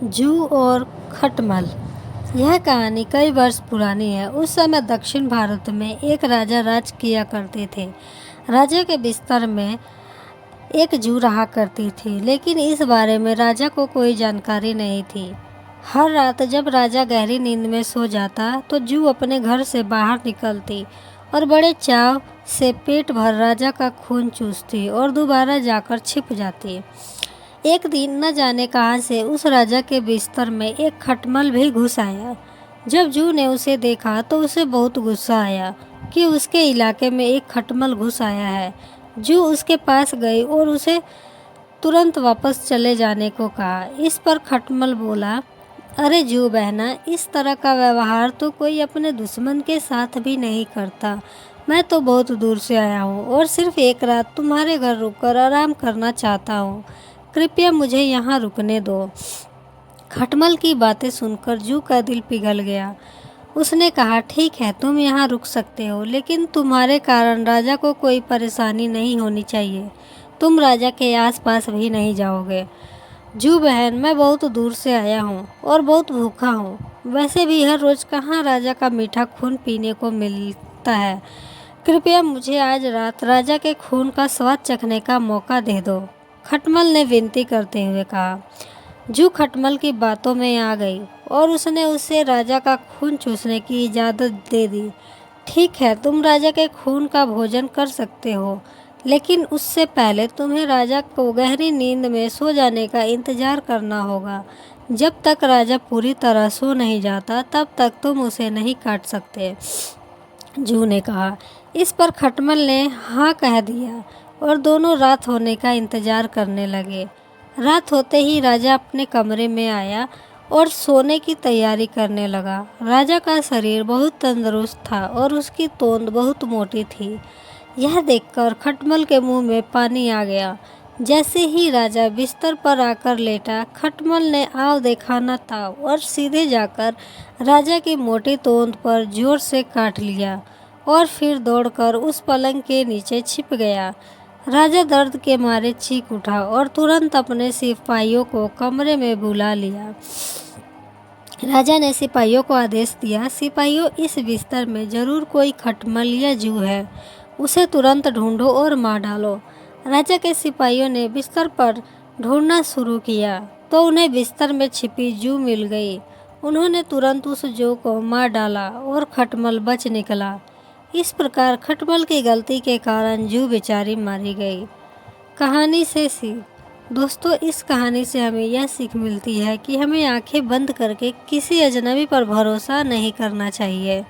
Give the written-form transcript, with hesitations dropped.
जू और खटमल। यह कहानी कई वर्ष पुरानी है। उस समय दक्षिण भारत में एक राजा राज किया करते थे। राजा के बिस्तर में एक जू रहा करती थी, लेकिन इस बारे में राजा को कोई जानकारी नहीं थी। हर रात जब राजा गहरी नींद में सो जाता तो जू अपने घर से बाहर निकलती और बड़े चाव से पेट भर राजा का खून चूसती और दोबारा जाकर छिप जाती। एक दिन न जाने कहां से उस राजा के बिस्तर में एक खटमल भी घुस आया। जब जू ने उसे देखा तो उसे बहुत गुस्सा आया कि उसके इलाके में एक खटमल घुस आया है। जू उसके पास गई और उसे तुरंत वापस चले जाने को कहा। इस पर खटमल बोला, अरे जू बहना, इस तरह का व्यवहार तो कोई अपने दुश्मन के साथ भी नहीं करता। मैं तो बहुत दूर से आया हूँ और सिर्फ एक रात तुम्हारे घर रुककर आराम करना चाहता हूँ। कृपया मुझे यहाँ रुकने दो। खटमल की बातें सुनकर जू का दिल पिघल गया। उसने कहा, ठीक है, तुम यहाँ रुक सकते हो, लेकिन तुम्हारे कारण राजा को कोई परेशानी नहीं होनी चाहिए। तुम राजा के आसपास भी नहीं जाओगे। जू बहन, मैं बहुत दूर से आया हूँ और बहुत भूखा हूँ। वैसे भी हर रोज कहाँ राजा का मीठा खून पीने को मिलता है। कृपया मुझे आज रात राजा के खून का स्वाद चखने का मौका दे दो। खटमल ने विनती करते हुए कहा। जू खटमल की बातों में आ गई और उसने उसे राजा का खून चूसने की इजाज़त दे दी। ठीक है, तुम राजा के खून का भोजन कर सकते हो, लेकिन उससे पहले तुम्हें राजा को गहरी नींद में सो जाने का इंतजार करना होगा। जब तक राजा पूरी तरह सो नहीं जाता तब तक तुम उसे नहीं काट सकते। जू ने कहा। इस पर खटमल ने हाँ कह दिया और दोनों रात होने का इंतजार करने लगे। रात होते ही राजा अपने कमरे में आया और सोने की तैयारी करने लगा। राजा का शरीर बहुत तंदुरुस्त था और उसकी तोंद बहुत मोटी थी। यह देखकर खटमल के मुंह में पानी आ गया। जैसे ही राजा बिस्तर पर आकर लेटा, खटमल ने आव देखा न था और सीधे जाकर राजा की मोटी तोंद पर जोर से काट लिया और फिर दौड़कर उस पलंग के नीचे छिप गया। राजा दर्द के मारे चीख उठा और तुरंत अपने सिपाहियों को कमरे में बुला लिया। राजा ने सिपाहियों को आदेश दिया, सिपाहियों, इस बिस्तर में जरूर कोई खटमल या जू है। उसे तुरंत ढूंढो और मार डालो। राजा के सिपाहियों ने बिस्तर पर ढूंढना शुरू किया तो उन्हें बिस्तर में छिपी जू मिल गई। उन्होंने तुरंत उस जू को मार डाला और खटमल बच निकला। इस प्रकार खटमल की गलती के कारण जू बेचारी मारी गई। कहानी से सीख। दोस्तों, इस कहानी से हमें यह सीख मिलती है कि हमें आंखें बंद करके किसी अजनबी पर भरोसा नहीं करना चाहिए।